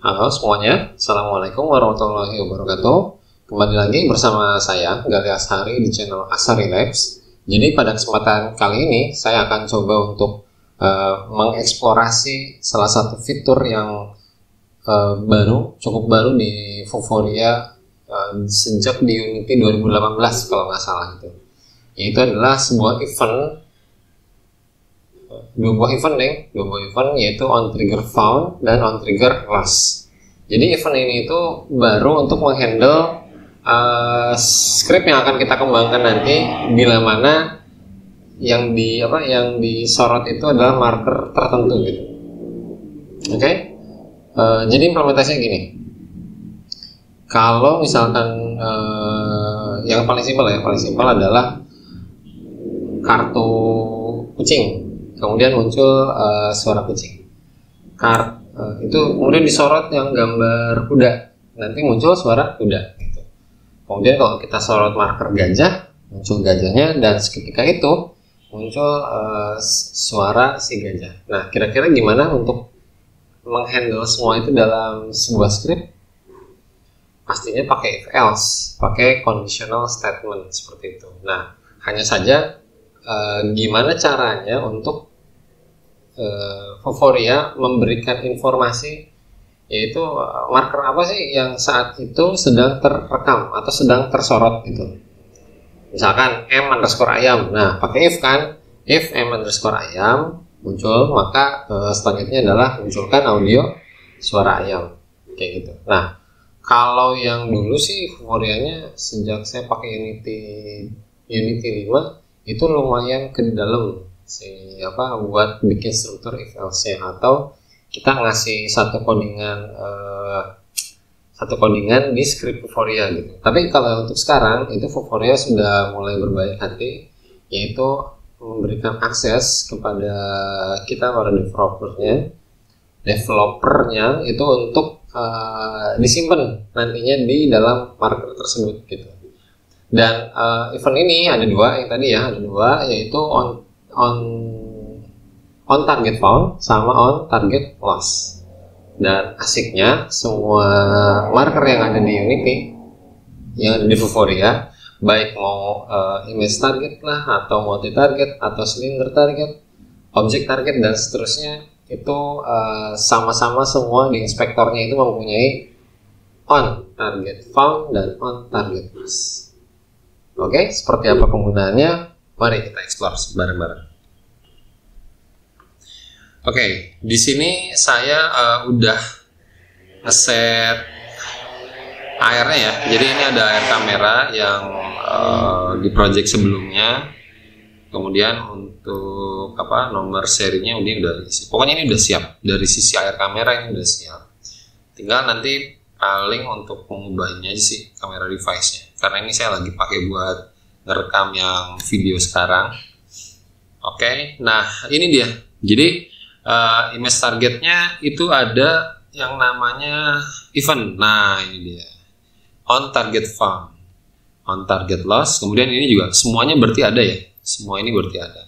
Halo semuanya, Assalamualaikum warahmatullahi wabarakatuh. Kembali lagi bersama saya, Gali Ashari di channel Ashari Labs. Jadi pada kesempatan kali ini, saya akan coba untuk mengeksplorasi salah satu fitur yang cukup baru di Vuforia sejak di Unity 2018 kalau nggak salah itu. Yaitu adalah sebuah event, dua buah event yaitu onTriggerFound dan onTriggerLost. Jadi event ini itu baru untuk menghandle script yang akan kita kembangkan nanti bila mana yang disorot itu adalah marker tertentu gitu. Oke. Jadi implementasinya gini. Kalau misalkan yang paling simpel adalah kartu kucing. Kemudian muncul suara kucing. Itu kemudian disorot yang gambar kuda, nanti muncul suara kuda. Gitu. Kemudian kalau kita sorot marker gajah, muncul gajahnya, dan seketika itu muncul suara si gajah. Nah, kira-kira gimana untuk menghandle semua itu dalam sebuah script? Pastinya pakai if else, pakai conditional statement seperti itu. Nah, hanya saja gimana caranya untuk Vuforia memberikan informasi, yaitu marker apa sih yang saat itu sedang terekam atau sedang tersorot gitu. Misalkan m_ayam. Nah, pakai if kan, if m_ayam muncul, maka selanjutnya adalah munculkan audio suara ayam kayak gitu. Nah, kalau yang dulu sih Vuforianya sejak saya pakai Unity 5 itu lumayan ke dalam buat bikin struktur if else nya, atau kita ngasih satu codingan di script Vuforia gitu. Tapi kalau untuk sekarang itu Vuforia sudah mulai berbaik hati, yaitu memberikan akses kepada kita para developernya itu untuk disimpan nantinya di dalam marker tersebut gitu. Dan event ini ada dua, yaitu onTargetFound sama onTargetLost. Dan asiknya semua marker yang ada di Unity, yang ada di Vuforia, baik mau image target lah, atau multi target, atau cylinder target, object target, dan seterusnya, itu sama-sama semua di inspektornya itu mempunyai onTargetFound dan onTargetLost. Oke, seperti apa penggunaannya? Mari kita explore bareng-bareng. Oke, di sini saya udah ngeset AR-nya ya. Jadi ini ada AR kamera yang di project sebelumnya. Kemudian untuk nomor serinya ini udah isi. Pokoknya ini udah siap. Dari sisi AR kamera ini udah siap. Tinggal nanti paling untuk mengubahnya aja sih kamera device-nya. Karena ini saya lagi pakai buat ngerekam yang video sekarang. Oke, nah ini dia. Jadi image targetnya itu ada yang namanya event. Nah ini dia, onTargetFound, onTargetLost. Kemudian ini juga semuanya berarti ada ya. Semua ini berarti ada.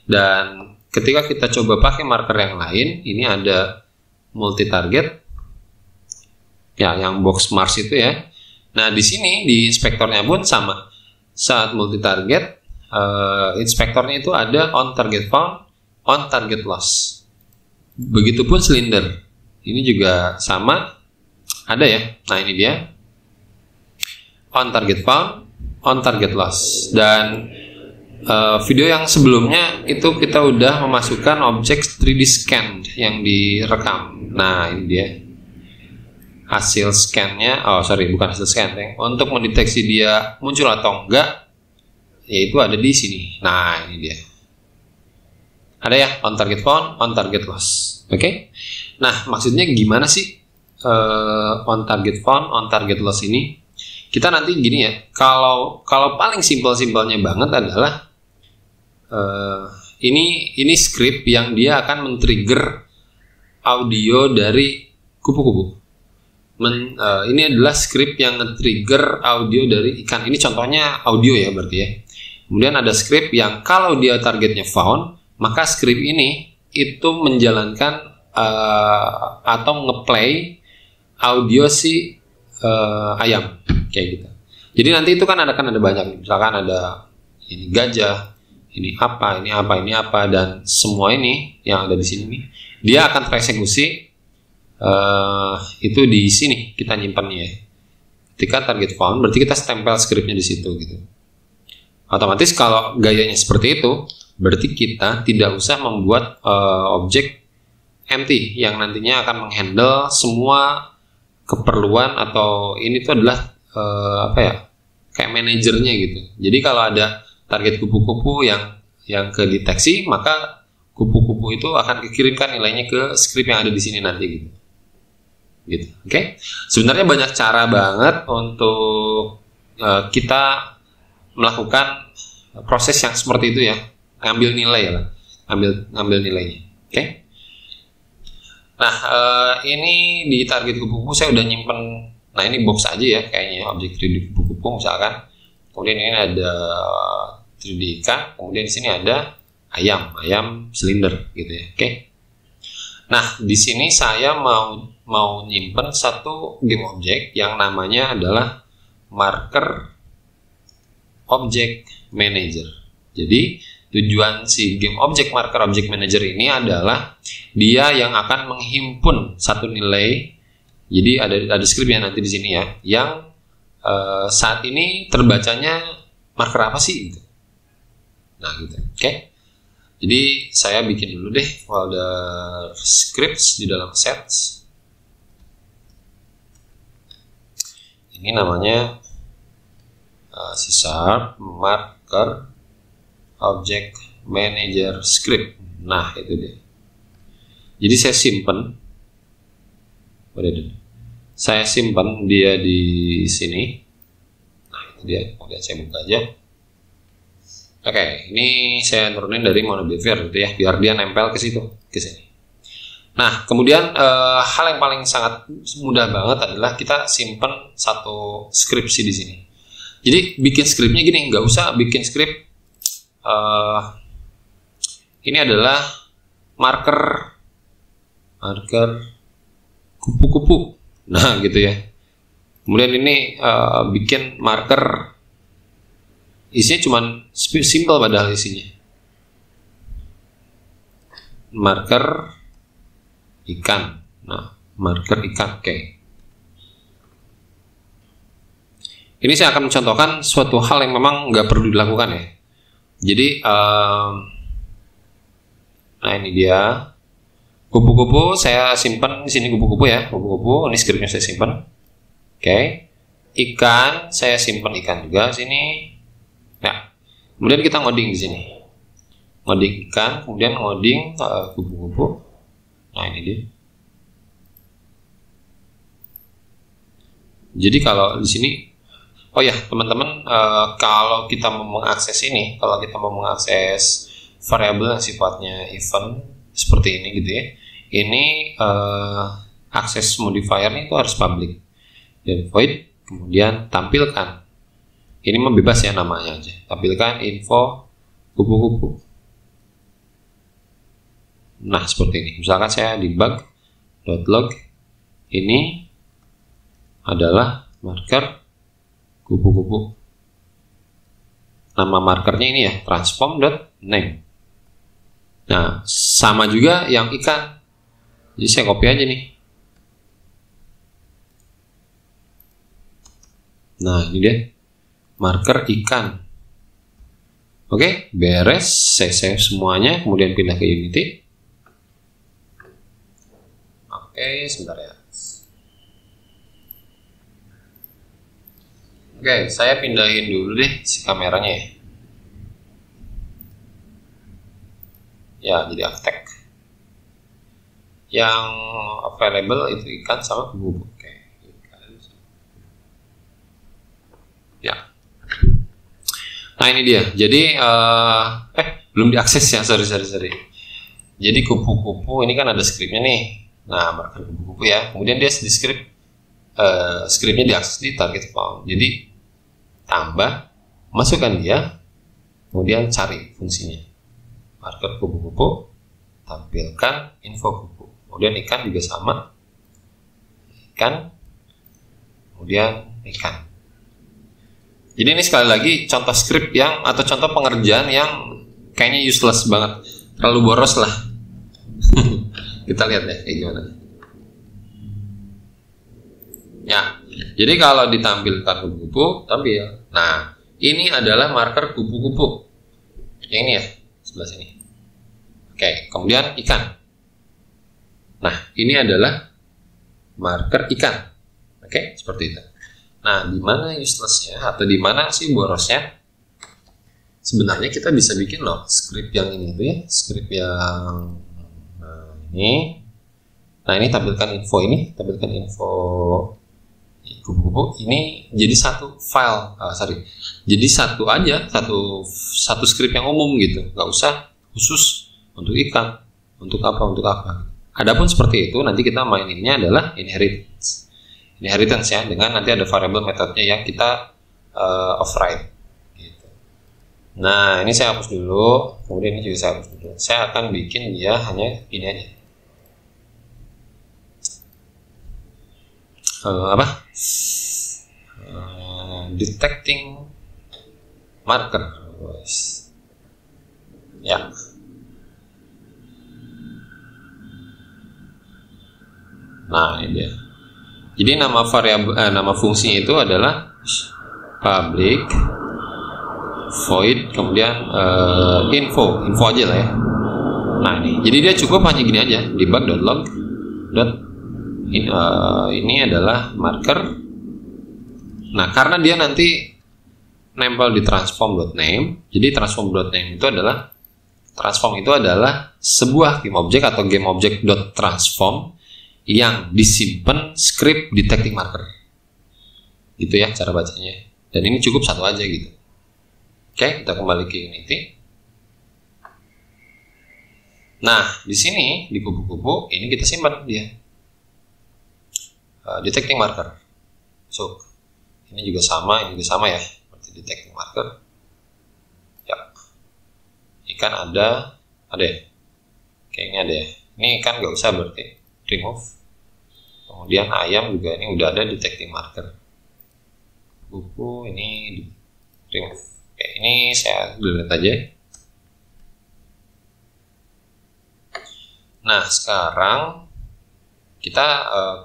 Dan ketika kita coba pakai marker yang lain, ini ada multi target. Ya, yang box Mars itu ya. Nah, di sini di inspektornya pun sama. Saat multi target, inspektornya itu ada onTargetFound, onTargetLost. Begitupun silinder. Ini juga sama. Ada ya. Nah, ini dia. onTargetFound, onTargetLost. Dan video yang sebelumnya itu kita udah memasukkan objek 3D scan yang direkam. Nah, ini dia. Hasil scan-nya, bukan hasil scan ya. Untuk mendeteksi dia muncul atau enggak, yaitu ada di sini. Nah, ini dia. Ada ya, onTargetFound, onTargetLost. Oke. Nah, maksudnya gimana sih onTargetFound, onTargetLost ini? Kita nanti gini ya. Kalau paling simpelnya banget adalah ini script yang dia akan men-trigger audio dari kupu-kupu. Ini adalah script yang nge-trigger audio dari ikan. Ini contohnya audio ya berarti ya. Kemudian ada script yang kalau dia targetnya found, maka script ini itu menjalankan atau ngeplay audio si ayam kayak gitu. Jadi nanti itu kan ada banyak, misalkan ada ini gajah, ini apa, dan semua ini yang ada di sini nih, dia akan tereksekusi itu di sini kita nyimpannya ya. Ketika target found, berarti kita stempel scriptnya di situ gitu. Otomatis kalau gayanya seperti itu, berarti kita tidak usah membuat objek empty yang nantinya akan menghandle semua keperluan, atau ini tuh adalah kayak manajernya gitu. Jadi kalau ada target kupu-kupu yang kedeteksi, maka kupu-kupu itu akan dikirimkan nilainya ke script yang ada di sini nanti gitu. Oke. Sebenarnya banyak cara banget untuk kita melakukan proses yang seperti itu ya, ngambil nilai lah, ngambil nilainya. Oke. Nah, ini di target kupu-kupu saya udah nyimpen. Nah, ini box aja ya kayaknya, objek 3D kupu-kupu misalkan. Kemudian ini ada 3D ikan, kemudian di sini ada ayam silinder gitu ya. Oke. Nah, di sini saya mau nyimpen satu game object yang namanya adalah marker object manager. Jadi tujuan si game object marker object manager ini adalah dia yang akan menghimpun satu nilai. Jadi ada script yang nanti di sini ya, yang saat ini terbacanya marker apa sih gitu. Nah gitu. Oke. Jadi saya bikin dulu deh folder scripts di dalam sets. Ini namanya C# marker object manager script. Nah itu dia. Jadi saya simpan dia di sini. Nah itu dia. Kemudian saya buka aja. Oke, ini saya turunin dari MonoBehavior gitu ya, biar dia nempel ke situ, ke sini. Nah, kemudian hal yang paling sangat mudah banget adalah kita simpan satu skripsi di sini. Jadi bikin skripnya gini, nggak usah bikin skrip. Ini adalah marker kupu-kupu. Nah, gitu ya. Kemudian ini bikin marker, isinya cuman simple padahal isinya. Marker ikan. Nah, marker ikan. Oke. Ini saya akan mencontohkan suatu hal yang memang nggak perlu dilakukan ya. Jadi, nah ini dia kupu-kupu. Saya simpan di sini kupu-kupu ya, kupu-kupu. Ini skripnya saya simpan. Oke. Ikan saya simpan ikan juga di sini. Nah, kemudian kita ngoding di sini. Ngoding ikan, kemudian ngoding kupu-kupu. Nah, ini dia. Jadi kalau di sini, oh ya teman-teman, kalau kita mau mengakses ini, kalau kita mau mengakses variabel yang sifatnya event seperti ini gitu ya, ini akses modifiernya itu harus public dan void, kemudian tampilkan. Ini mah bebas ya namanya aja. Tampilkan info kupu-kupu. Nah seperti ini. Misalkan saya debug.log, ini adalah marker kupu-kupu. Nama markernya ini ya, transform.name. Nah sama juga yang ikan. Jadi saya copy aja nih. Nah ini dia, marker ikan. Oke, beres. Saya save semuanya, kemudian pindah ke Unity. Oke, sebentar ya. Oke, saya pindahin dulu deh si kameranya ya. Ya, jadi architect. Yang available itu ikan sama kupu-kupu. Oke, ikan. Ya. Nah ini dia. Jadi belum diakses ya, sorry. Jadi kupu-kupu ini kan ada skripnya nih. Nah marker kupu-kupu ya. Kemudian dia di skripnya diakses di target found. Jadi tambah, masukkan dia, kemudian cari fungsinya. Marker kupu-kupu, tampilkan info kupu. Kemudian ikan juga sama. ikan, kemudian ikan. Jadi ini sekali lagi contoh script yang atau contoh pengerjaan yang kayaknya useless banget, terlalu boros lah. Kita lihat deh kayak gimana. Ya, jadi kalau ditampilkan kupu-kupu, tampil. Nah, ini adalah marker kupu-kupu. Yang ini ya, sebelah sini. Oke, kemudian ikan. Nah, ini adalah marker ikan. Oke, seperti itu. Nah, di mana useless-nya atau di mana sih borosnya? Sebenarnya kita bisa bikin loh script yang ini tuh ya, script yang ini. Nah, ini tampilkan info kupu-kupu ini jadi satu file, jadi satu aja, satu script yang umum gitu, nggak usah khusus untuk ikan, untuk apa. Adapun seperti itu nanti kita maininnya adalah inheritance ya, dengan nanti ada variable metodenya yang kita override gitu. Nah, ini saya hapus dulu, kemudian ini juga saya hapus dulu. Saya akan bikin dia hanya ini aja. Detecting marker, ya. Nah, ini dia. Jadi nama variabel, nama fungsinya itu adalah public void, kemudian info aja lah ya. Nah, jadi dia cukup hanya gini aja, debug.log. Ini adalah marker. Nah, karena dia nanti nempel di transform.name, jadi transform.name itu adalah sebuah game object atau game object.transform yang disimpan script detecting marker. Gitu ya cara bacanya. Dan ini cukup satu aja gitu. Oke, kita kembali ke Unity. Nah, di sini di kupu-kupu ini kita simpan dia. Detecting marker. So, ini juga sama ya, seperti detecting marker. Ya. Ikan ada ya. Kayaknya ada ya. Ini ikan nggak usah berarti remove. Kemudian ayam juga ini udah ada detecting marker. Buku ini remove. Oke, ini saya delete aja. Nah, sekarang kita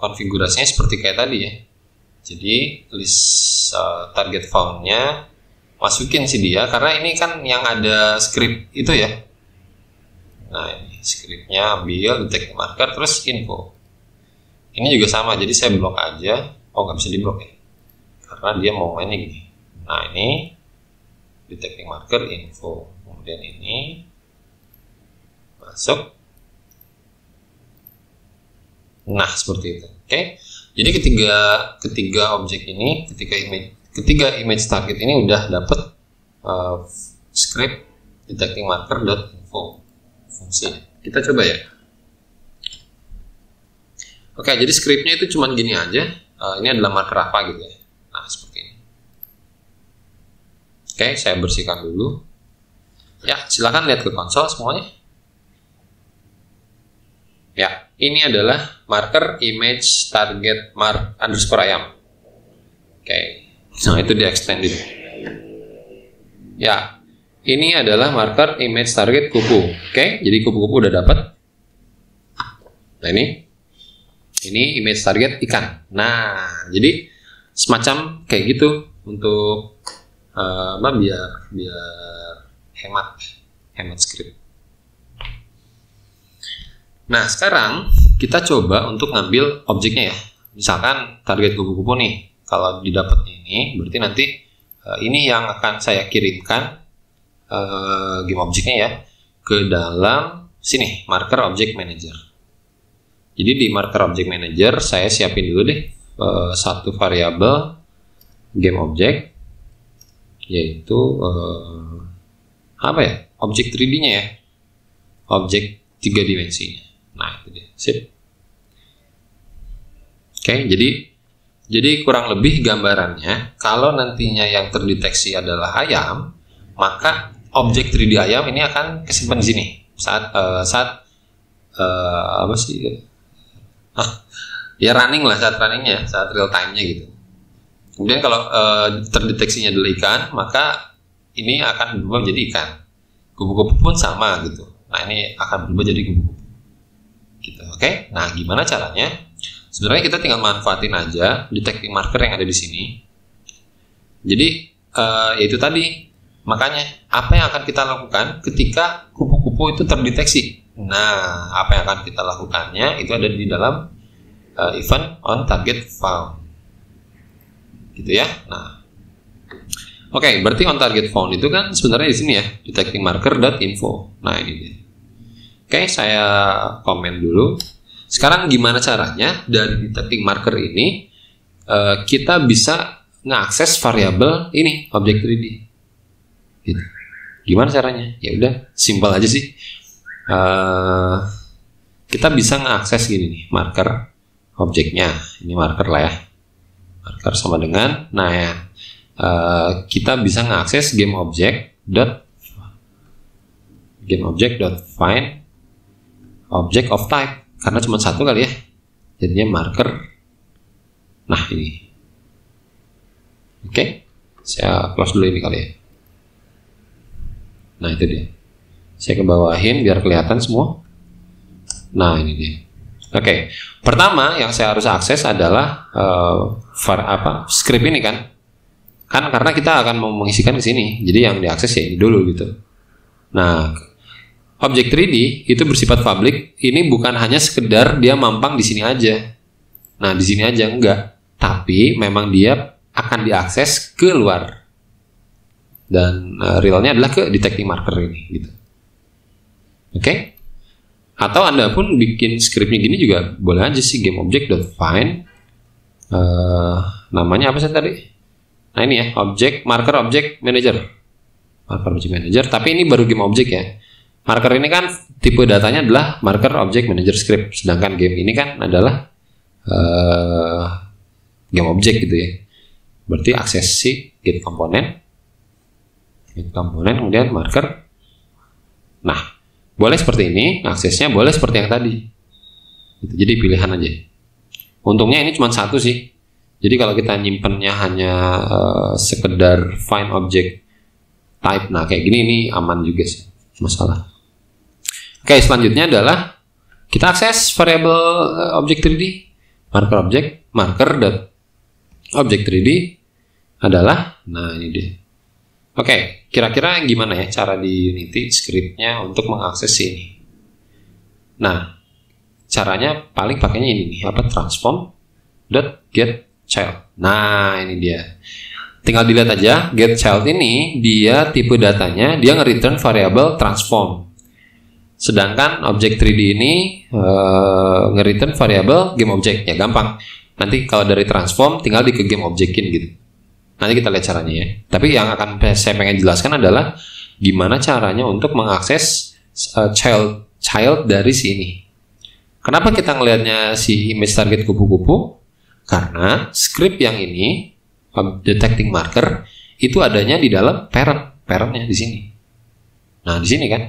konfigurasinya seperti kayak tadi ya. Jadi list target found-nya masukin sih dia, karena ini kan yang ada script itu ya. Nah, ini scriptnya ambil detect marker terus info. Ini juga sama, jadi saya blok aja. Oh, nggak bisa diblok ya, karena dia mau mainnya gini. Nah, ini detecting marker info, kemudian ini masuk. Nah, seperti itu. Oke. Jadi ketiga objek ini, ketiga image target ini udah dapat script detecting marker.info fungsi. Kita coba ya. Oke, jadi scriptnya itu cuman gini aja. Ini adalah marker apa gitu ya. Nah, seperti ini. Oke, saya bersihkan dulu. Ya, silakan lihat ke konsol semuanya. Ya, ini adalah marker image target mark underscore ayam. Oke, nah itu di extended. Ya, ini adalah marker image target kupu. Oke, jadi kupu-kupu udah dapat. Nah, ini image target ikan. Nah, jadi semacam kayak gitu untuk biar hemat script. Nah, sekarang kita coba untuk ngambil objeknya ya. Misalkan target kupu-kupu nih. Kalau didapat ini, berarti nanti ini yang akan saya kirimkan game objeknya ya ke dalam sini, marker object manager. Jadi di marker object manager saya siapin dulu deh satu variabel game object, yaitu apa ya? Objek 3D-nya ya. Objek 3 dimensinya. Nah, itu dia. Sip. Oke, jadi kurang lebih gambarannya, kalau nantinya yang terdeteksi adalah ayam, maka objek 3D ayam ini akan kesimpan di sini saat apa sih? ya running lah, saat runningnya, saat real time-nya gitu. Kemudian kalau terdeteksinya adalah ikan, maka ini akan berubah menjadi ikan. Kupu-kupu pun sama gitu. Nah ini akan berubah jadi kupu-kupu. Gitu, oke? Nah gimana caranya? Sebenarnya kita tinggal manfaatin aja detecting marker yang ada di sini. Jadi yaitu tadi. Makanya apa yang akan kita lakukan ketika kupu-kupu itu terdeteksi? Nah apa yang akan kita lakukannya itu ada di dalam event on target found. Gitu ya. Nah, oke, berarti on target found itu kan sebenarnya di sini ya, detecting marker.info. Nah, ini dia. Oke, saya komen dulu. Sekarang gimana caranya dari detecting marker ini kita bisa mengakses variabel ini, objek 3D. Gitu. Gimana caranya? Ya udah, simpel aja sih. Kita bisa mengakses gini nih, marker objeknya. Ini marker lah ya. Marker sama dengan, nah ya, kita bisa mengakses GameObject.find object of type, karena cuma satu kali ya, jadinya marker. Nah ini, oke, saya close dulu ini kali ya. Nah itu dia, saya kebawahin biar kelihatan semua. Nah ini dia. Oke, pertama yang saya harus akses adalah script ini kan karena kita akan mau mengisikan ke sini, jadi yang diakses ya ini dulu gitu. Nah, objek 3D itu bersifat public, ini bukan hanya sekedar dia mampang di sini aja. Nah, di sini aja enggak, tapi memang dia akan diakses ke luar. Dan realnya adalah ke detecting marker ini gitu. Oke? Atau Anda pun bikin scriptnya gini juga boleh aja sih, GameObject.find namanya apa sih tadi? Nah ini ya, marker object manager. Marker object manager, tapi ini baru GameObject ya. Marker ini kan tipe datanya adalah marker object manager script, sedangkan game ini kan adalah GameObject gitu ya. Berarti akses si get komponen kemudian marker. Nah, boleh seperti ini, aksesnya boleh seperti yang tadi. Jadi pilihan aja. Untungnya ini cuma satu sih. Jadi kalau kita nyimpennya hanya sekedar find object type, nah kayak gini ini aman juga sih, masalah. Oke, selanjutnya adalah kita akses variabel object 3D, marker.object 3D adalah, nah ini dia. Oke, kira-kira gimana ya cara di Unity scriptnya untuk mengakses ini? Nah, caranya paling pakainya ini nih, transform.getChild. Nah, ini dia. Tinggal dilihat aja, getChild ini dia tipe datanya dia nge-return variabel transform. Sedangkan objek 3D ini nge-return variabel GameObject. Ya gampang. Nanti kalau dari transform tinggal di ke GameObject-in gitu. Nanti kita lihat caranya ya. Tapi yang akan saya pengen jelaskan adalah gimana caranya untuk mengakses child dari sini. Kenapa kita ngelihatnya si image target kupu-kupu? Karena script yang ini detecting marker itu adanya di dalam parentnya di sini. Nah di sini kan.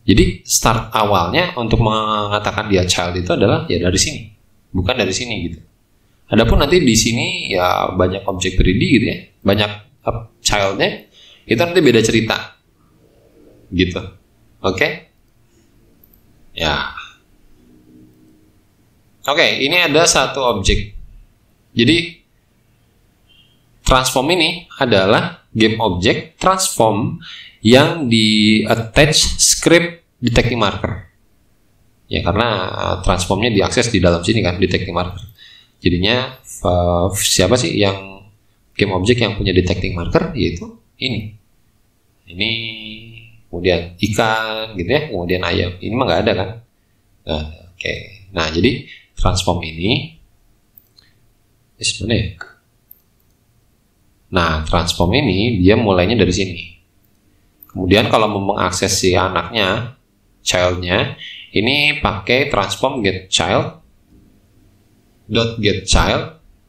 Jadi start awalnya untuk mengatakan dia child itu adalah ya dari sini, bukan dari sini gitu. Adapun nanti di sini ya banyak objek 3D gitu ya, banyak childnya, itu nanti beda cerita, gitu. Oke? Ya. Oke, ini ada satu objek. Jadi transform ini adalah GameObject transform yang di attach script detecting marker. Ya karena transformnya diakses di dalam sini kan detecting marker. Jadinya siapa sih yang GameObject yang punya detecting marker? Yaitu ini kemudian ikan gitu ya, kemudian ayam. Ini mah nggak ada kan? Nah, oke. Nah jadi transform ini sebenarnya. Nah transform ini dia mulainya dari sini. Kemudian kalau mau mengakses si anaknya, childnya, ini pakai transform getChild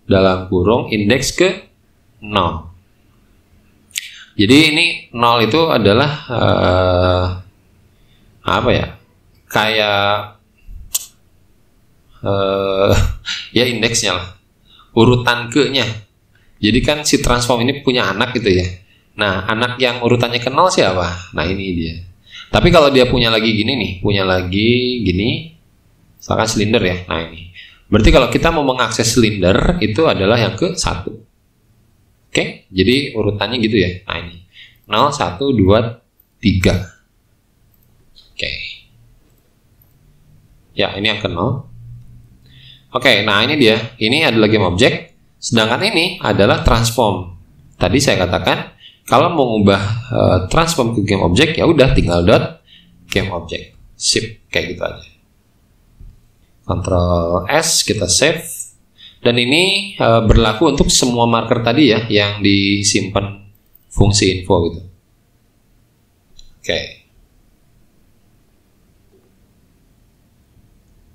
dalam kurung indeks ke 0. Jadi ini 0 itu adalah apa ya? Kayak Ya indeksnya lah, urutan ke-nya. Jadi kan si transform ini punya anak gitu ya. Nah, anak yang urutannya ke 0 siapa? Nah, ini dia. Tapi kalau dia punya lagi gini nih, punya lagi gini, misalkan silinder ya. Nah, ini. Berarti kalau kita mau mengakses silinder, itu adalah yang ke 1. Oke, jadi urutannya gitu ya. Nah, ini. 0, 1, 2, 3. Oke. Ya, ini yang ke 0. Oke, nah ini dia. Ini adalah game object. Sedangkan ini adalah transform. Tadi saya katakan, kalau mau ngubah transform ke game object, ya udah tinggal dot game object. Sip, kayak gitu aja. Ctrl S, kita save. Dan ini berlaku untuk semua marker tadi ya, yang disimpan fungsi info gitu. Oke.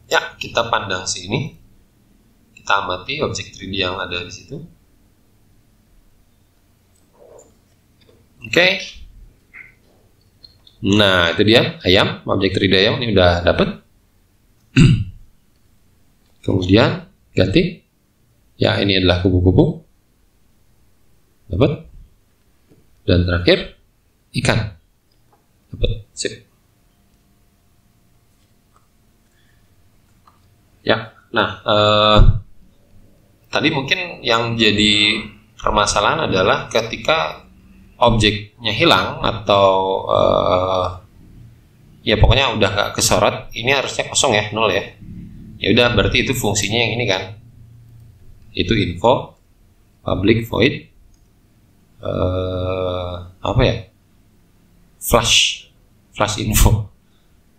Ya, kita pandang sini. Kita amati objek 3D yang ada di situ. Oke. Nah, itu dia ayam, objek 3D ayam ini udah dapet. Kemudian ganti. Ya, ini adalah kupu-kupu. Dapat. Dan terakhir ikan. Dapat. Sip. Ya, nah tadi mungkin yang jadi permasalahan adalah ketika objeknya hilang atau ya pokoknya udah nggak kesorot, ini harusnya kosong ya, 0 ya. Ya udah, berarti itu fungsinya yang ini kan. Itu info public void apa ya, flash info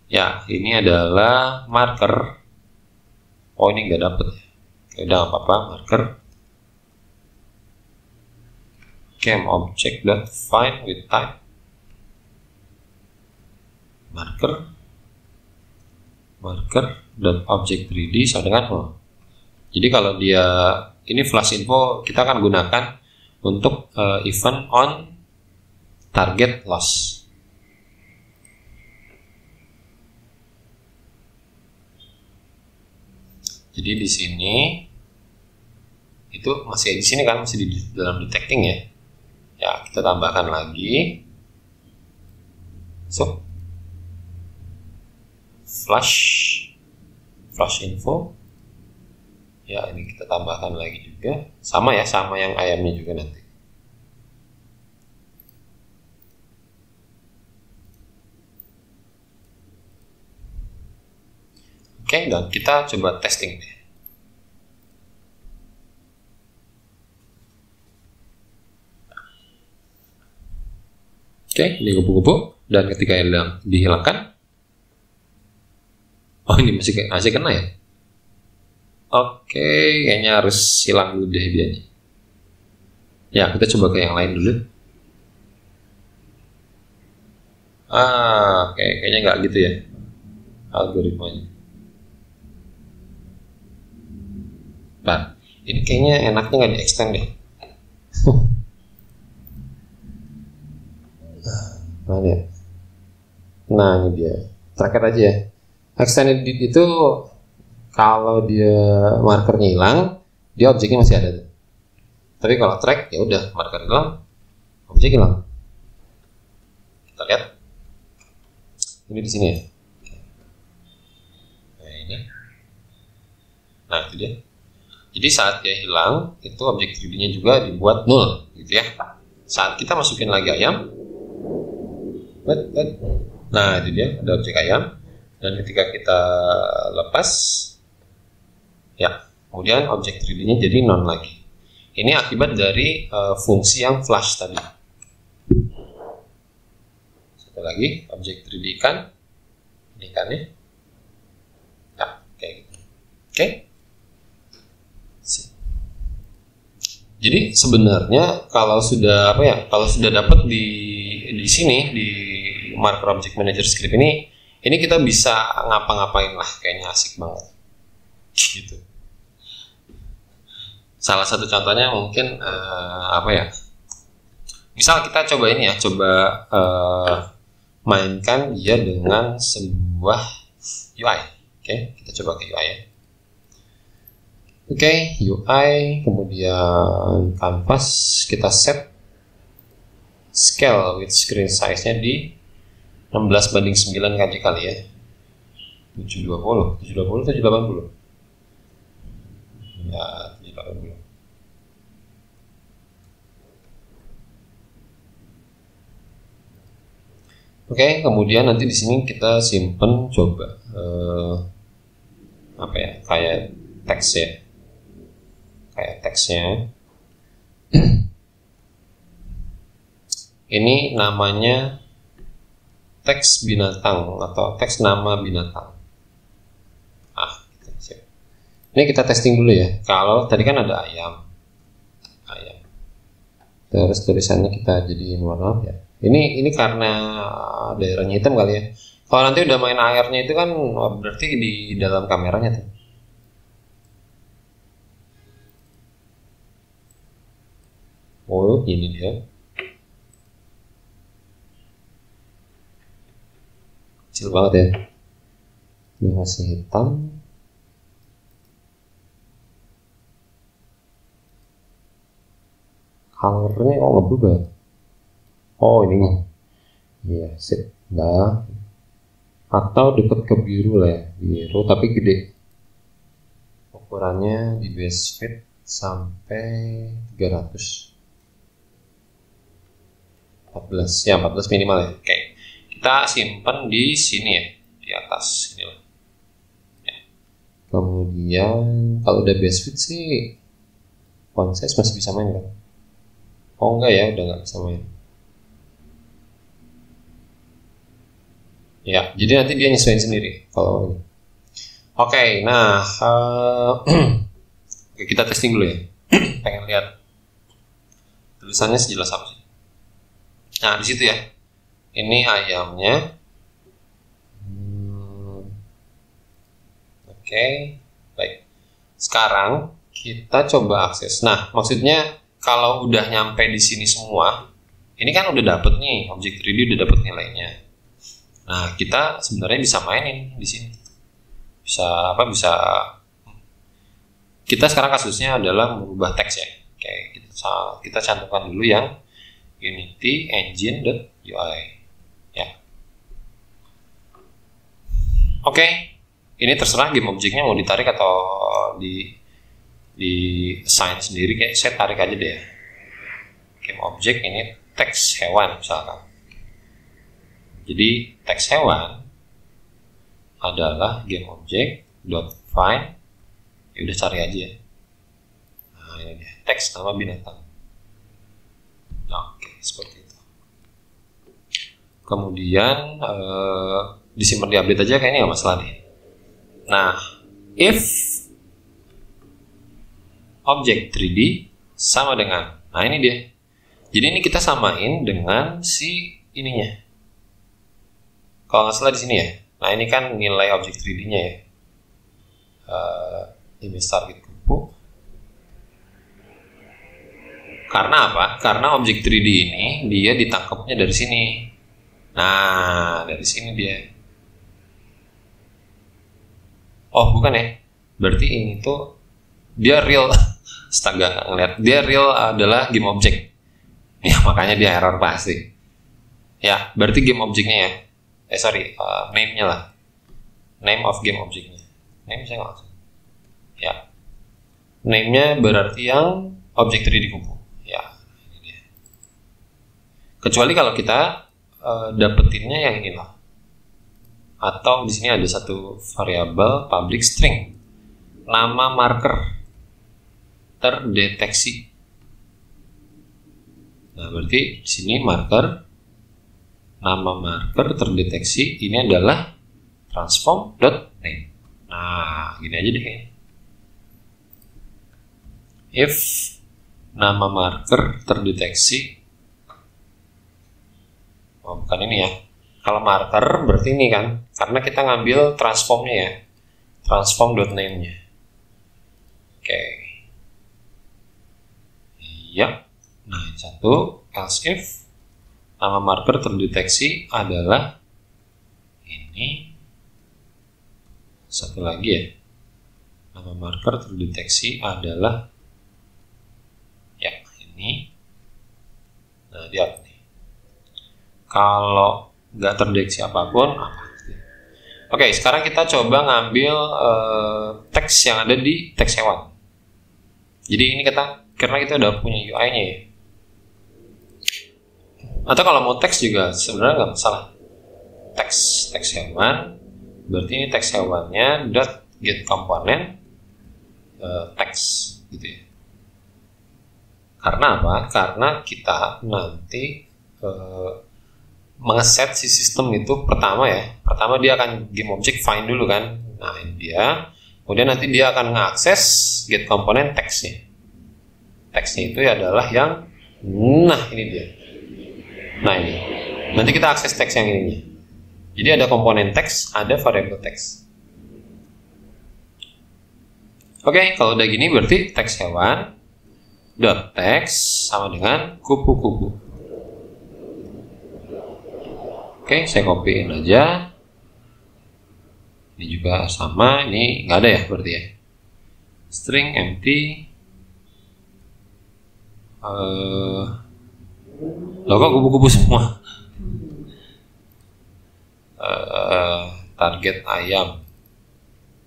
ya. Ini adalah marker. Oh, ini nggak dapet ya, udah nggak apa-apa. Marker game object dot find with type marker dan object 3D sama dengan 0. Jadi kalau dia ini flash info, kita akan gunakan untuk event on target loss. Jadi di sini itu masih di sini kan, masih di dalam detecting ya. Ya, kita tambahkan lagi. So flash info. Ya, ini kita tambahkan lagi juga. Sama ya, sama yang ayamnya juga nanti. Oke, dan kita coba testing deh. Oke, ini kupu-kupu. Dan ketika dihilangkan, oh ini masih kena ya. Oke, kayaknya harus hilang dulu deh dianya. Ya, kita coba ke yang lain dulu. Kayaknya nggak gitu ya algoritmanya. Nah, ini kayaknya enaknya nggak di-extend deh. Mana ya? Nah, ini dia. Tracker aja ya. Extended itu kalau dia markernya hilang, dia objeknya masih ada. Tapi kalau track, ya udah, marker hilang, objek hilang. Kita lihat. Ini di sini ya. Nah, ini. Nah, itu dia. Jadi saat dia hilang, itu objek 3D-nya juga dibuat 0, gitu ya. Saat kita masukin lagi ayam, nah itu dia, ada objek ayam. Dan ketika kita lepas, ya, kemudian objek 3D-nya jadi non lagi. Ini akibat dari fungsi yang flash tadi. Satu lagi, objek 3D ikan. Ini ikannya. Ya, kayak gitu. Oke. Jadi sebenarnya kalau sudah kalau sudah dapat di sini di marker object manager script ini kita bisa ngapa-ngapain lah, kayaknya asik banget. Gitu. Salah satu contohnya mungkin misal kita coba ini ya, mainkan dia dengan sebuah UI. Oke, kita coba ke UI ya. Oke, UI, kemudian canvas, kita set scale with screen size-nya di 16:9 kali ya. 720, 720 atau 780? Ya, 780. Oke, kemudian nanti di sini kita simpen coba apa ya, kayak teks ya, kayak teksnya. Ini namanya teks binatang atau teks nama binatang. Ini kita testing dulu ya. Kalau tadi kan ada ayam, terus tulisannya kita jadiin warna ya. Ini karena daerahnya hitam kali ya. Kalau nanti udah main airnya itu kan berarti di dalam kameranya tuh. Oh, ini dia. Kecil banget ya. Ini masih hitam. Colornya kok nggak berubah? Oh, ini. Iya, sip. Nah, atau deket ke biru lah ya. Biru tapi gede. Ukurannya di base fit sampai 300. 14 ya, 14 minimal ya. Oke, kita simpan di sini ya, di atas ini lah ya. Kemudian kalau udah base fit sih font size masih bisa main kan? Oh enggak ya, udah nggak bisa main ya, jadi nanti dia nyesuaiin sendiri kalau ini. Oke, nah kita testing dulu ya. Pengen lihat tulisannya sejelas apa sih. Nah, di situ ya. Ini ayamnya. Oke, baik. Sekarang kita coba akses. Nah, maksudnya kalau udah nyampe di sini semua, ini kan udah dapet nih objek 3D, udah dapet nilainya. Nah, kita sebenarnya bisa mainin di sini. Bisa apa? Bisa. Kita sekarang kasusnya adalah mengubah teks ya. Oke, kita cantumkan dulu yang Unity Engine.UI ya. Oke, ini terserah game objeknya mau ditarik atau di assign sendiri, kayak saya tarik aja deh. Game objek ini teks hewan misalkan. Jadi teks hewan adalah game object dot find. Ya udah cari aja ya. Nah, ini dia, teks nama binatang. Oke, seperti itu. Kemudian disimpan di update aja, kayaknya nggak masalah nih. Nah, if objek 3D sama dengan, nah ini dia. Jadi ini kita samain dengan si ininya. Kalau nggak salah di sini ya. Nah ini kan nilai objek 3D-nya ya. Image target kupu. Karena apa? Karena objek 3D ini dia ditangkapnya dari sini. Nah, dari sini dia. Oh, bukan ya. Berarti ini tuh dia real. Astaga, ngeliat. Dia real adalah game object. Ya, makanya dia error pasti. Ya, berarti game objeknya ya. Name-nya lah. Name of game objeknya. Name saya nggak langsung. Ya. Name-nya berarti yang objek 3D kupu. Ya, ini dia. Kecuali kalau kita dapetinnya yang inilah. Atau di sini ada satu variabel public string. Nama marker terdeteksi. Nah, berarti di sini marker, nama marker terdeteksi ini adalah transform.name. Nah, gini aja deh kayaknya. If nama marker terdeteksi, oh bukan ini ya. Kalau marker berarti ini kan, karena kita ngambil transformnya ya, transform.name-nya. Oke. Ya. Nah, satu, else if nama marker terdeteksi adalah ini. Satu lagi ya. Nama nama marker terdeteksi adalah ya ini. Nah, dia apa nih? Kalau nggak terdeteksi apapun, apa? Oke, sekarang kita coba ngambil teks yang ada di teks hewan. Jadi ini karena kita udah punya UI-nya ya. Atau kalau mau teks juga sebenarnya nggak masalah. Teks hewan, berarti ini teks hewannya dot get komponen teks gitu ya. Karena apa? Karena kita nanti mengeset si sistem itu pertama dia akan game object find dulu kan. Nah ini dia. Kemudian nanti dia akan mengakses get komponen teksnya. Teksnya itu adalah yang ini dia. Nah ini. Nanti kita akses teks yang ininya. Jadi ada komponen teks, ada variabel teks. Oke, kalau udah gini berarti teks hewan dot text sama dengan kupu-kupu. Oke, saya copyin aja. Ini juga sama, ini nggak ada ya berarti ya. String empty. Loh kok kupu-kupu semua? Target ayam.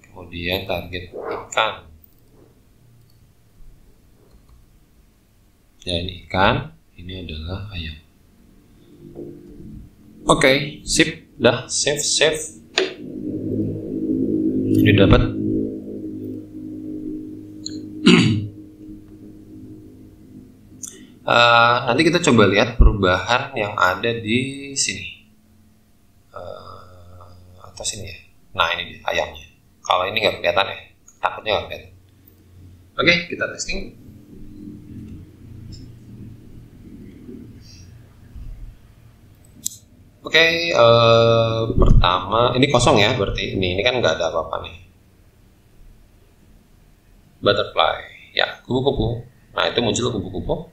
Kemudian target ikan. Ya ini ikan, ini adalah ayam. Oke, sip, dah save. Ini dapat. Nanti kita coba lihat perubahan yang ada di sini atau sini ya. Nah ini dia ayamnya. Kalau ini nggak kelihatan ya, takutnya nggak kelihatan. Oke, kita testing. Oke, pertama ini kosong ya, berarti ini kan nggak ada apa-apa nih. Butterfly, ya kupu-kupu. Nah itu muncul kupu-kupu.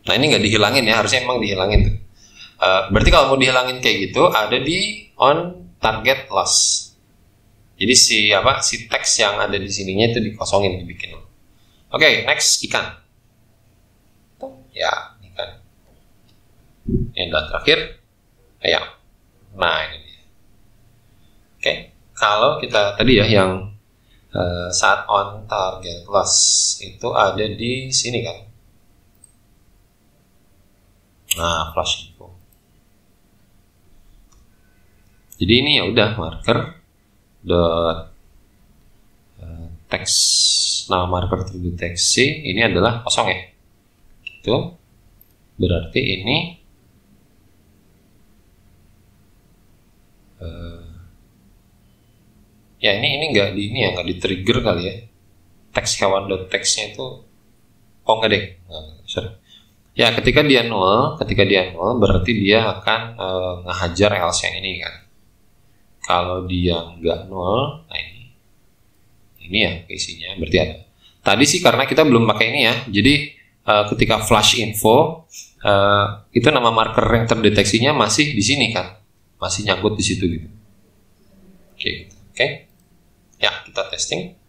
Nah ini nggak dihilangin ya, harusnya emang dihilangin tuh. Berarti kalau mau dihilangin kayak gitu, ada di on target loss. Jadi si teks yang ada di sininya itu dikosongin, dibikin. Oke, next ikan. Ya ikan. Yang terakhir ayam. Nah ini dia. Oke, kalau kita tadi ya yang saat on target loss itu ada di sini kan. Nah, flash info. Jadi ini ya udah marker dot teks nama marker terdeteksi ini adalah kosong ya. Itu berarti ini ya ini nggak di trigger kali ya. Teks hewan dot teksnya itu enggak deh. Sorry. Ya, ketika dia nol berarti dia akan ngehajar else yang ini kan. Kalau dia nggak nol, nah ini ya isinya berarti ada. Tadi sih karena kita belum pakai ini ya, jadi ketika flash info itu nama marker yang terdeteksinya masih di sini kan, masih nyangkut di situ gitu. Oke. Ya kita testing.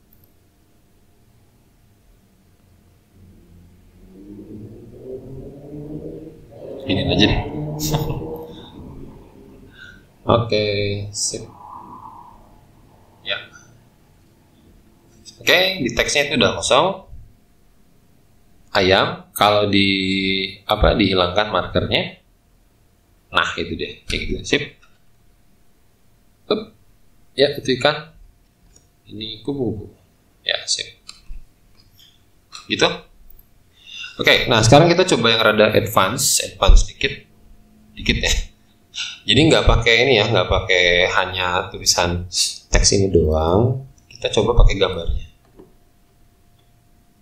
Ini aja deh. Oke, sip. Ya. Oke, di teksnya itu udah kosong. Ayam, kalau dihilangkan markernya. Nah, itu deh. Kayak gitu, sip. Ya, itu ikan. Ini kupu-kupu. Ya, sip. Gitu. Oke, nah sekarang kita coba yang rada advance dikit ya. Jadi nggak pakai ini ya, nggak pakai hanya tulisan teks ini doang. Kita coba pakai gambarnya.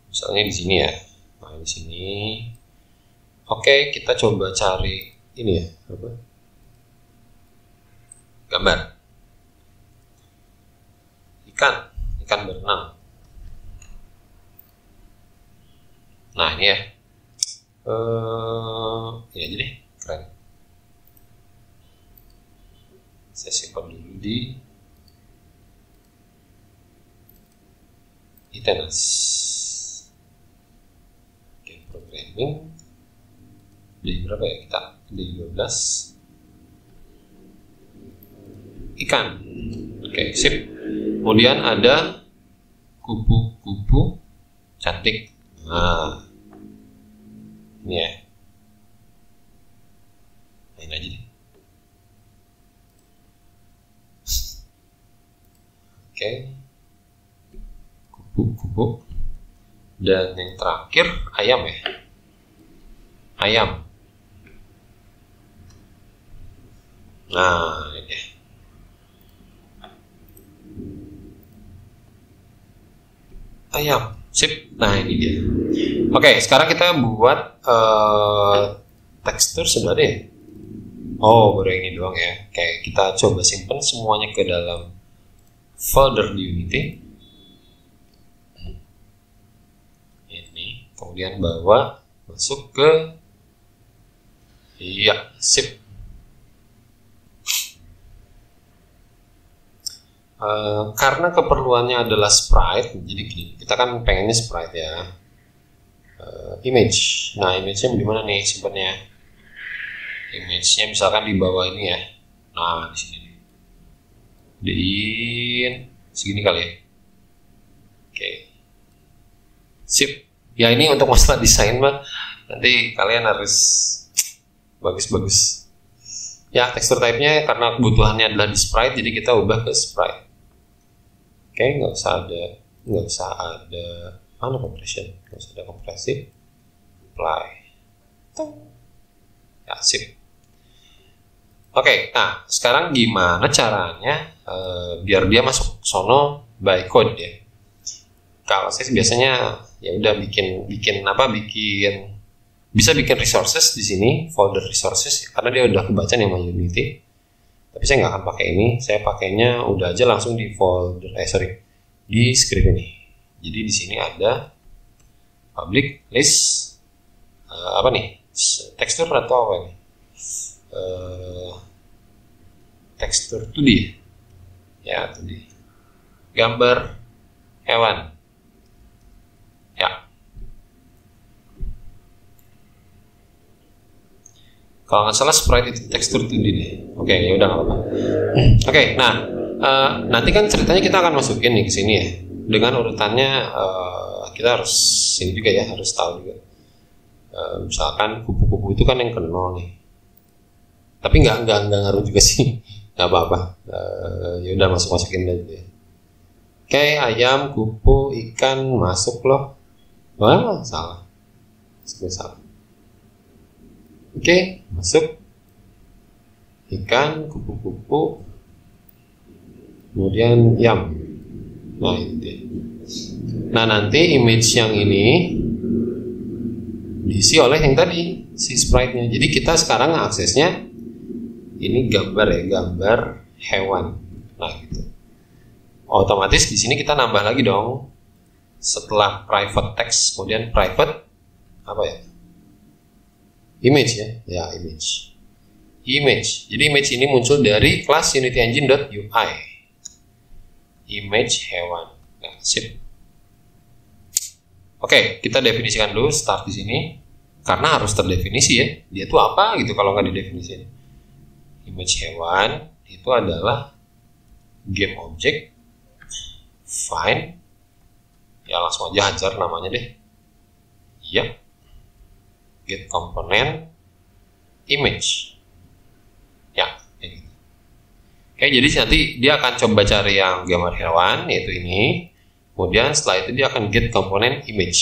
Misalnya di sini ya. Nah di sini. Oke, kita coba cari ini ya, apa? Gambar. Ikan berenang. Nah ini ya, ya jadi keren. Saya simpan dulu di Itenas. Oke, programming. Jadi berapa ya kita? Jadi 12. Ikan. Oke, sip. Kemudian ada kupu-kupu cantik. Nah, ini ya. Main aja deh. Oke. Kupu-kupu. Dan yang terakhir ayam ya. Ayam. Nah, ini dia. Ayam. Sip. Nah, ini dia. Oke, sekarang kita buat tekstur sebenarnya. Oh, baru ini doang ya. Oke, kita coba simpan semuanya ke dalam folder di Unity. Ini, kemudian bawa masuk ke, iya, sip. Karena keperluannya adalah sprite, jadi gini, kita kan pengennya sprite ya. Image. Nah, image-nya di mana nih simpannya? Image-nya misalkan di bawah ini ya. Nah, di sini nih. Gedein segini kali ya. Oke. Sip. Ya, ini untuk masalah desain mah nanti kalian harus bagus-bagus. Ya, tekstur type-nya karena kebutuhannya adalah di sprite, jadi kita ubah ke sprite. Oke, nggak usah ada mana compression, nggak usah ada kompresi. Apply. Ya, sip. Oke, nah sekarang gimana caranya biar dia masuk sono by code ya? Kalau saya biasanya ya udah bikin bisa bikin resources di sini, folder resources, karena dia udah kebaca nih sama Unity. Tapi saya nggak akan pakai ini, saya pakainya udah aja langsung di folder, di script ini. Jadi di sini ada public list, apa nih, tekstur atau apa ini? Tekstur 2D, ya 2D, gambar hewan, ya. Kalau nggak salah sprite itu tekstur 2D deh. Oke, ya udah nggak apa-apa. Oke, nah nanti kan ceritanya kita akan masukin nih ke sini ya. Dengan urutannya kita harus ini juga ya, harus tahu juga. Misalkan kupu-kupu itu kan yang ke 0 nih. Tapi nggak ngaruh juga sih, nggak apa-apa. Ya udah masukin aja. Oke, ayam, kupu, ikan masuk loh. Wah, salah. Oke, masuk ikan, kupu-kupu, kemudian yam. Nah, ini dia. Nah, nanti image yang ini diisi oleh yang tadi, si sprite-nya. Jadi kita sekarang aksesnya ini gambar ya, gambar hewan. Nah, gitu. Otomatis di sini kita nambah lagi dong. Setelah private text, kemudian private apa ya? Image ya, ya image. Jadi image ini muncul dari kelas unityengine.ui. Image hewan. Nah, sip. Oke, kita definisikan dulu start di sini. Karena harus terdefinisi ya. Dia itu apa gitu kalau nggak didefinisikan. Image hewan itu adalah game object. Fine. Ya langsung aja hajar namanya deh. Iya. Get component image. Ya, kayak gitu. Oke, jadi nanti dia akan coba cari yang gambar hewan, yaitu ini. Kemudian setelah itu dia akan get component image.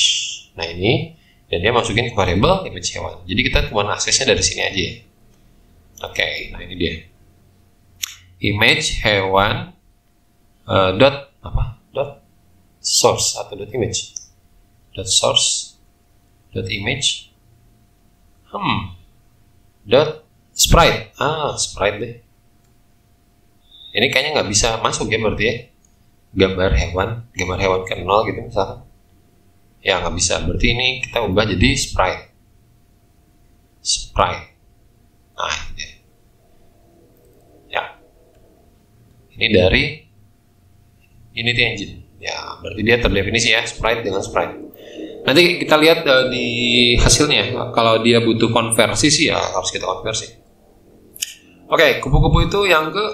Nah ini, dan dia masukin ke variable image hewan. Jadi kita cuma aksesnya dari sini aja ya. Oke, nah ini dia. Image hewan dot source atau dot image. Dot source dot image dot sprite. Sprite deh. Ini kayaknya nggak bisa masuk ya berarti ya. Gambar hewan ke 0 gitu misalkan. Ya nggak bisa. Berarti ini kita ubah jadi sprite. Nah ini deh. Ya. Ini dari Unity Engine. Ya, berarti dia terdefinisi ya, sprite dengan sprite. Nanti kita lihat di hasilnya. Kalau dia butuh konversi sih ya harus kita konversi. Oke, kupu-kupu itu yang ke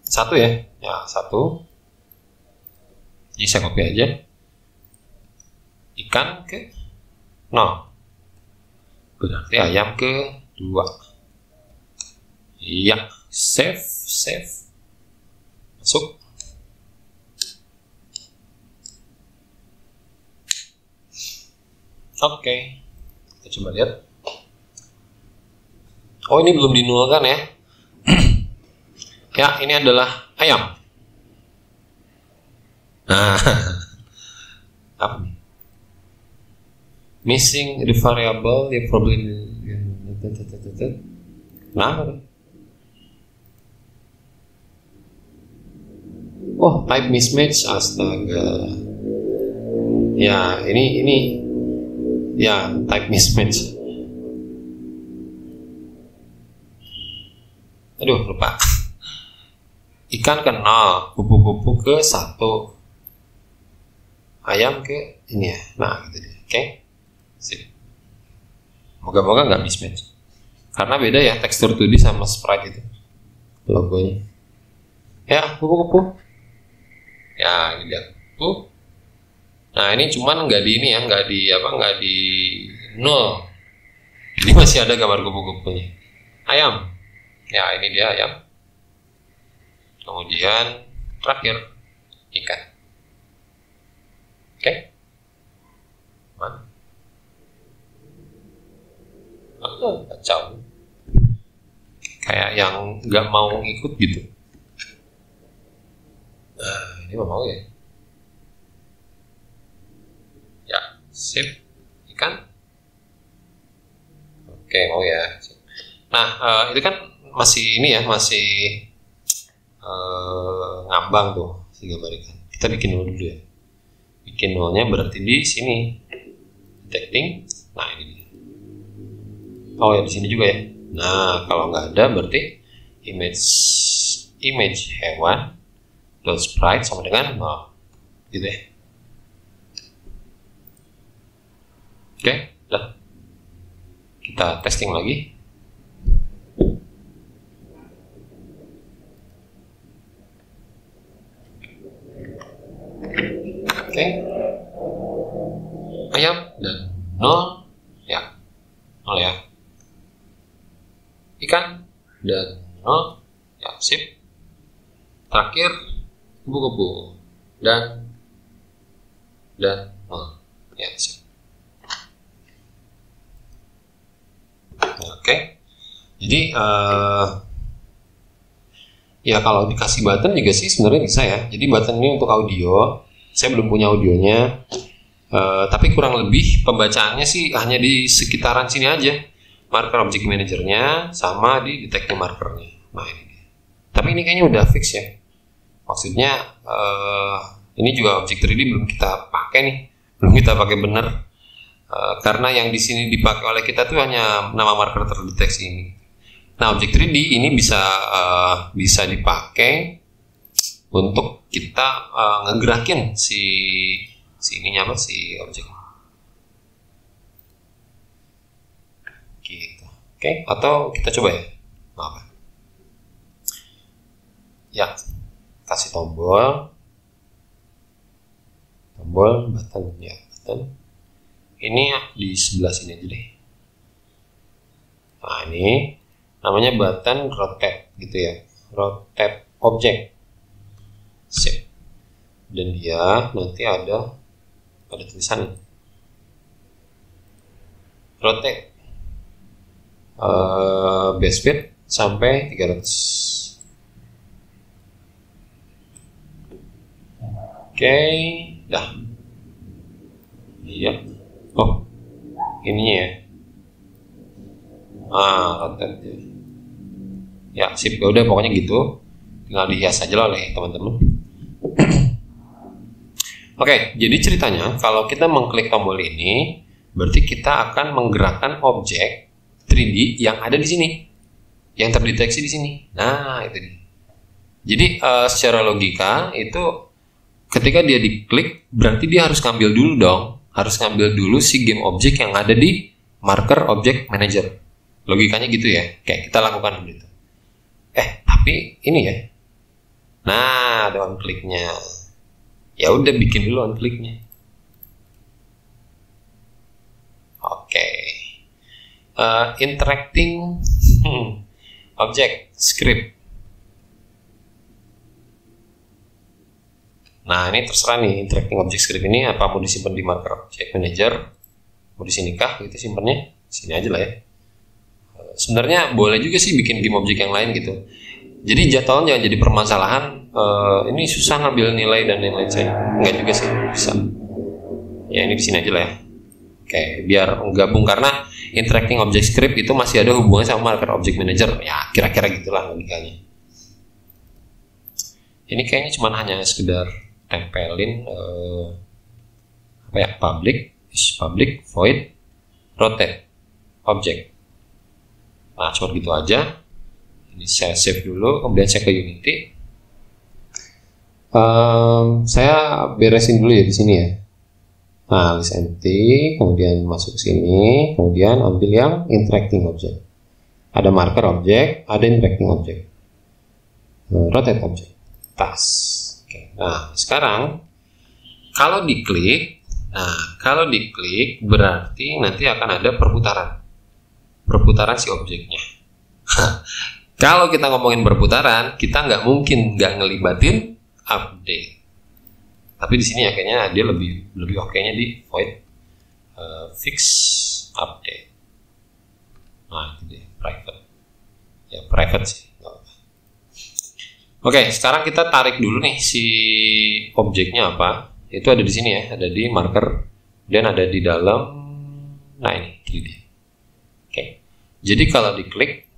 satu ya. Ya, satu. Jadi saya copy aja. Ikan ke 0. Berarti ayam ke 2. Iya, save. Masuk. Oke. Kita coba lihat. Oh, ini belum dinulkan ya. Ya, ini adalah ayam. Nah, apa nih? Missing the variable, ya problem. Kenapa nih? Oh, type mismatch, astaga. Ya, ini ya type mismatch. Aduh, lupa. Ikan ke 0, kupu-kupu ke 1, ayam ke ini ya. Nah, gitu deh. Oke. Sip. Moga-moga nggak mismatch. Karena beda ya tekstur 2D sama sprite itu logonya. Ya, kupu-kupu. Ya, ini dia. Nah, ini cuman nggak di ini ya, nggak di 0. Jadi masih ada gambar kupu-kupunya. Ayam. Ya, ini dia ayam. Kemudian terakhir ikan. Oke. Mana? Kacau. Kayak yang nggak mau ikut gitu. Ini mau ya. Ya, sip. Ikan. Oke, mau ya. Nah, itu kan masih ini ya, masih ngambang tuh si gambar ikan. Kita bikin nol dulu ya. Bikin nolnya berarti di sini. Detecting. Nah, ini dia. Oh ya, di sini juga ya. Nah, kalau nggak ada berarti image hewan dot sprite sama dengan 0. Gitu ya. Oke, udah. Kita testing lagi. Oke. Ayam dan 0 ya. 0 ya. Ikan dan 0 ya, sip. Terakhir kupu-kupu dan 0 ya, sip. Oke. Jadi ya kalau dikasih button juga sih sebenarnya bisa ya. Jadi button ini untuk audio. Saya belum punya audionya, tapi kurang lebih pembacaannya sih hanya di sekitaran sini aja. Marker object manajernya sama di detecting markernya. Nah, ini dia. Tapi ini kayaknya udah fix ya. Maksudnya ini juga objek 3D belum kita pakai nih, belum kita pakai bener. Karena yang di sini dipakai oleh kita tuh hanya nama marker terdeteksi ini. Nah, objek 3D ini bisa dipakai untuk kita ngegerakin si ininya apa, si objek gitu. Oke, atau kita coba ya. Apa? Ya, kasih tombol button ya, button. Ini di sebelah sini aja deh. Nah, ini namanya button rotate gitu ya, rotate object. Sip. Dan dia nanti ada tulisan rotate base speed sampai 300. Oke, dah. Iya. Oh, ininya ya. Rotate. Ya, sip. Ya udah, pokoknya gitu. Tinggal dihias aja lah oleh teman-teman. Oke, jadi ceritanya kalau kita mengklik tombol ini, berarti kita akan menggerakkan objek 3D yang ada di sini, yang terdeteksi di sini. Nah, itu dia. Jadi secara logika itu ketika dia diklik berarti dia harus ngambil dulu dong, harus ngambil dulu si game object yang ada di marker object manager. Logikanya gitu ya, kayak kita lakukan begitu. Tapi ini ya, nah ada on click-nya. Ya udah bikin dulu on click-nya. Oke. Interacting object script. Nah ini terserah nih, interacting object script ini apa mau disimpan di marker object manager, mau di sini kah gitu simpannya, sini aja lah ya. Sebenarnya boleh juga sih bikin game object yang lain gitu. Jadi jadwalnya jangan jadi permasalahan. Ini susah ngambil nilai dan lain-lain saya. Enggak juga sih, bisa. Ya ini di sini aja lah ya. Oke, biar gabung karena interacting object script itu masih ada hubungannya sama marker object manager. Ya kira-kira gitulah logikanya. Ini kayaknya cuma hanya sekedar tempelin public is public void rotate object. Nah cuma gitu aja. Ini saya save dulu, kemudian saya ke Unity. Saya beresin dulu ya di sini ya. Nah list empty, kemudian masuk ke sini, kemudian ambil yang interacting object. Ada marker object, ada interacting object, rotate object. Tas. Oke. Nah, sekarang kalau diklik berarti nanti akan ada perputaran si objeknya. Kalau kita ngomongin perputaran, kita nggak mungkin nggak ngelibatin update. Tapi di sini ya kayaknya dia lebih oke-nya di void fix update. Nah, itu dia private. Ya private sih. Oke, sekarang kita tarik dulu nih si objeknya apa. Itu ada di sini ya, ada di marker dan ada di dalam. Nah ini 3D. Oke, jadi kalau diklik,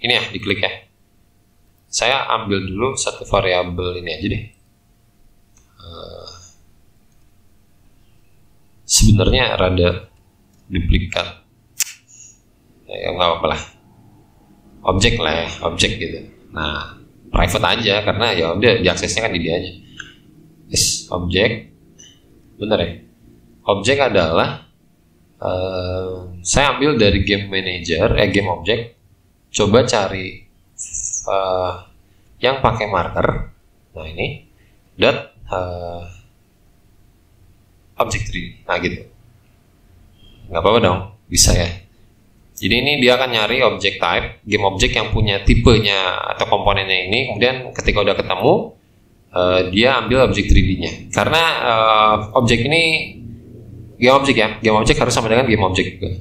ini ya diklik ya. Saya ambil dulu satu variabel ini aja deh. Sebenarnya rada duplikat. Ya nggak apa-apa lah. Objek lah ya, objek gitu. Nah, private aja karena ya udah diaksesnya kan di dia aja. Yes, objek, bener ya. Objek adalah saya ambil dari game manager, game object. Coba cari yang pakai marker. Nah ini dot object 3D. Nah gitu. Nggak apa-apa dong, bisa ya. Jadi ini dia akan nyari object type, game object yang punya tipenya atau komponennya ini. Kemudian ketika udah ketemu, dia ambil object 3D-nya. Karena objek ini game object ya, game object harus sama dengan game object juga.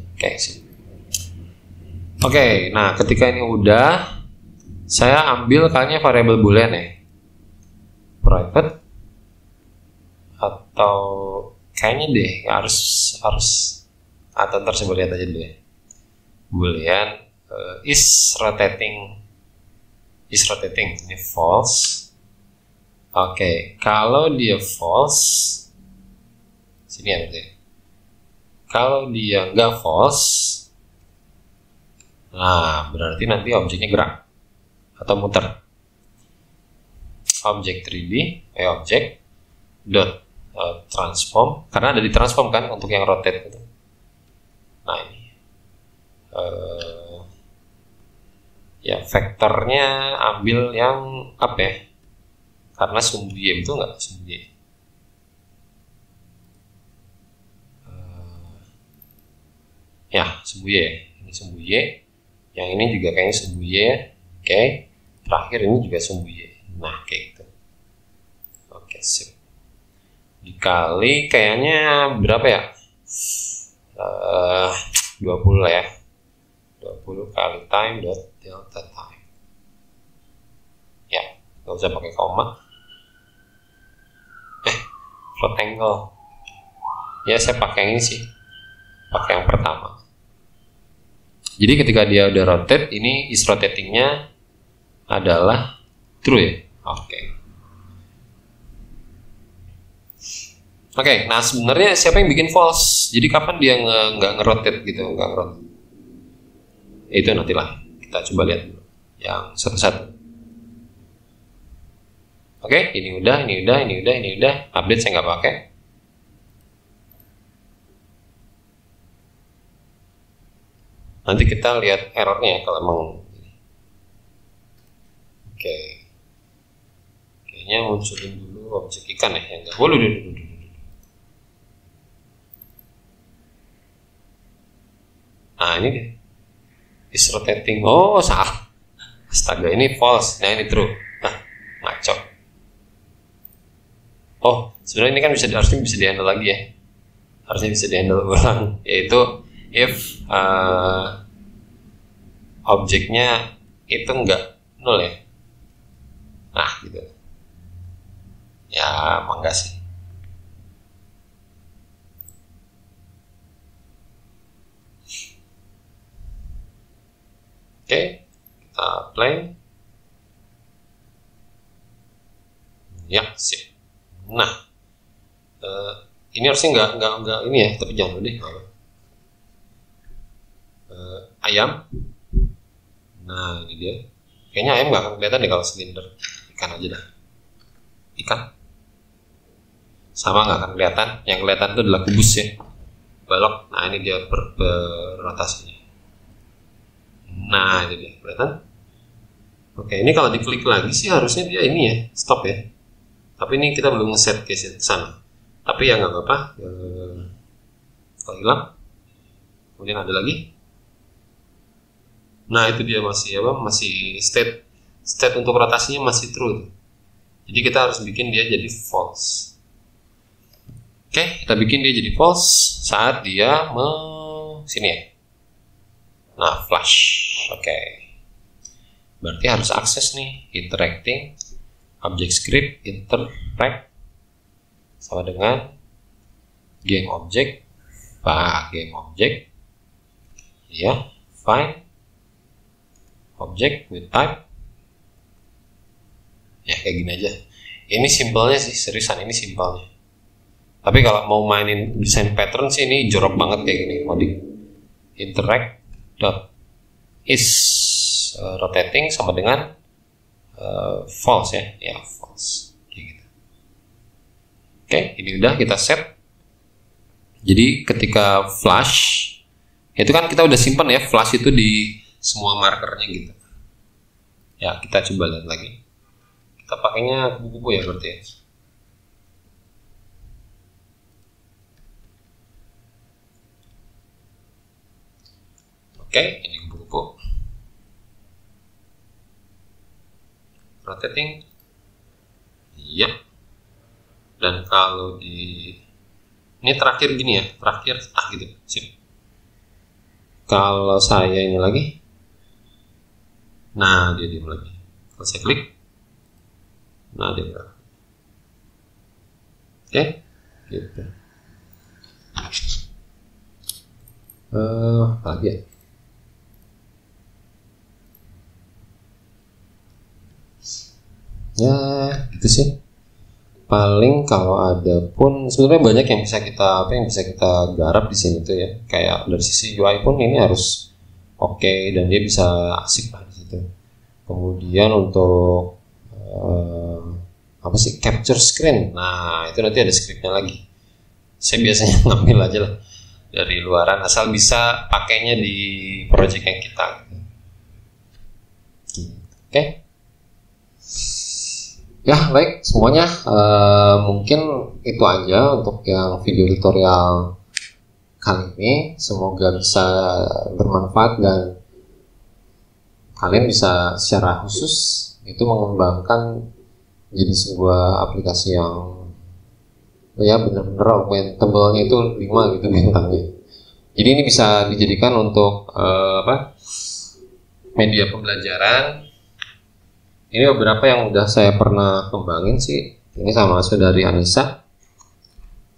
Oke, nah ketika ini udah, saya ambil kayaknya variabel boolean ya, private atau kayaknya deh harus atau ntar saya lihat aja dulu ya. Boolean is rotating ini false. Oke, kalau dia false sini ya berarti. Kalau dia nggak false, nah berarti nanti objeknya gerak atau muter. Object 3D object dot transform, karena ada di transform kan untuk yang rotate itu. Nah ini ya vektornya ambil yang up ya, karena sumbu y itu nggak sumbu y. Ya sumbu y, ini sumbu y, yang ini juga kayaknya sumbu y. Oke, terakhir ini juga sumbu y. Nah kayak gitu. Oke, sip. Dikali kayaknya berapa ya? 20 lah ya. 20 kali time dot delta time. Ya, nggak usah pakai koma. Float angle. Ya, saya pakai yang ini sih. Pakai yang pertama. Jadi ketika dia udah rotate, ini is rotatingnya adalah true ya. Oke, nah sebenarnya siapa yang bikin false? Jadi kapan dia nggak ngerotate gitu, nggak ngerotate? Itu nantilah kita kita coba lihat dulu yang satu-satu. Oke, ini udah. Update saya nggak pakai. Nanti kita lihat errornya kalau mau. Oke. Kayaknya munculin dulu objek ikan ya, yang nggak boleh. Nah ini deh, is rotating. Oh salah, astaga, ini false. Nah ini true. Nah ngaco. Oh sebenarnya ini kan harusnya bisa dihandle lagi ya, harusnya bisa dihandle ulang, yaitu if objeknya itu enggak nol ya. Nah gitu ya, enggak sih. Oke, kita play. Ya, sip. Nah, ini harusnya nggak ini ya, tapi jangan dulu deh. Ayam. Nah, ini dia. Kayaknya ayam nggak akan kelihatan deh kalau silinder. Ikan aja dah. Ikan. Sama nggak akan kelihatan. Yang kelihatan itu adalah kubus ya. Balok. Nah, ini dia berrotasinya. Nah, itu dia. Kelihatan? Oke, ini kalau diklik lagi sih harusnya dia ini ya, stop ya. Tapi ini kita belum nge-set ke sana. Tapi ya nggak apa-apa. Kalau hilang, kemudian ada lagi. Nah itu dia masih apa? Masih state untuk rotasinya masih true. Jadi kita harus bikin dia jadi false. Oke, kita bikin dia jadi false saat dia sini ya. Nah flash. Oke. Berarti harus akses nih, interacting object script interact sama dengan game object, game object, ya, find object with type, ya kayak gini aja. Ini simpelnya sih, seriusan ini simpelnya. Tapi kalau mau mainin desain pattern sih ini jorok banget kayak gini. Coding interact dot is rotating sama dengan false ya, false kayak gitu. Oke, ini udah kita set. Jadi ketika flash itu kan kita udah simpan ya, flash itu di semua markernya gitu. Ya kita coba lihat lagi. Kita pakainya kupu-kupu ya berarti ya. Oke, ini kupu-kupu. Rotating, iya. Dan kalau di ini terakhir gini ya, terakhir gitu, sip. Kalau saya ini lagi, nah dia diam lagi. Kalau saya klik, nah dia bergerak. Oke, gitu. Lagi ya. Ya gitu sih. Paling kalau ada pun sebenarnya banyak yang bisa kita garap di sini tuh ya. Kayak dari sisi UI pun ini harus oke, dan dia bisa asik lah di situ. Kemudian untuk apa sih, capture screen. Nah itu nanti ada scriptnya lagi. Saya biasanya ngambil aja lah dari luaran asal bisa pakainya di project yang kita. Oke. Ya baik semuanya, mungkin itu aja untuk yang video tutorial kali ini. Semoga bisa bermanfaat dan kalian bisa secara khusus itu mengembangkan jadi sebuah aplikasi yang ya benar-benar augmentable-nya itu 5 gitu bintangnya. Jadi ini bisa dijadikan untuk media pembelajaran. Ini beberapa yang udah saya pernah kembangin sih. Ini sama saudari Anissa.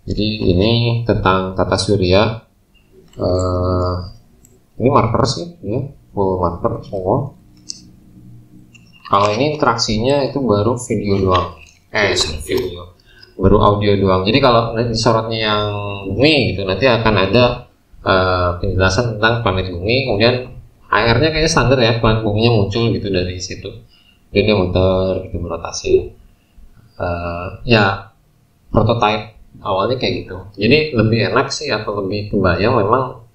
Jadi ini tentang tata surya. Ini marker sih, ya, full marker semua. Kalau ini interaksinya itu baru video doang. Video. Baru audio doang. Jadi kalau nanti sorotnya yang bumi gitu, nanti akan ada penjelasan tentang planet bumi. Kemudian AR-nya kayaknya standar ya, pelampungnya muncul gitu dari situ, dan dia muter gitu, berotasi. Ya prototype awalnya kayak gitu. Jadi lebih enak sih atau lebih kebayang memang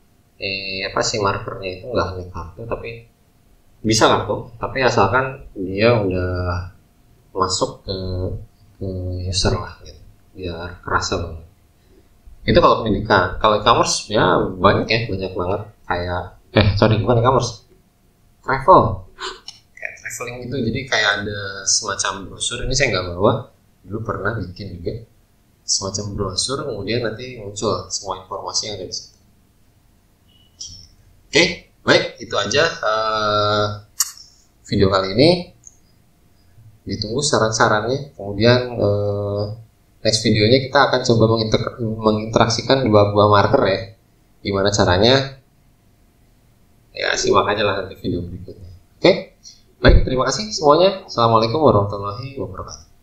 si markernya itu nggak hanya kartu, tapi bisa kartu, tapi asalkan dia udah masuk ke user lah gitu, biar kerasa banget. Itu kalau pendidikan. Kalau e-commerce ya banyak banget kayak bukan e-commerce, travel, kayak traveling gitu. Jadi kayak ada semacam brosur, ini saya nggak bawa, dulu pernah bikin juga semacam brosur, kemudian nanti muncul semua informasi yang ada di situ. Oke, baik, itu aja video kali ini. Ditunggu saran-sarannya. Kemudian next videonya kita akan coba menginteraksikan dua buah marker ya. Gimana caranya? Ya simak aja lah nanti video berikutnya. Oke, baik, terima kasih semuanya. Assalamualaikum warahmatullahi wabarakatuh.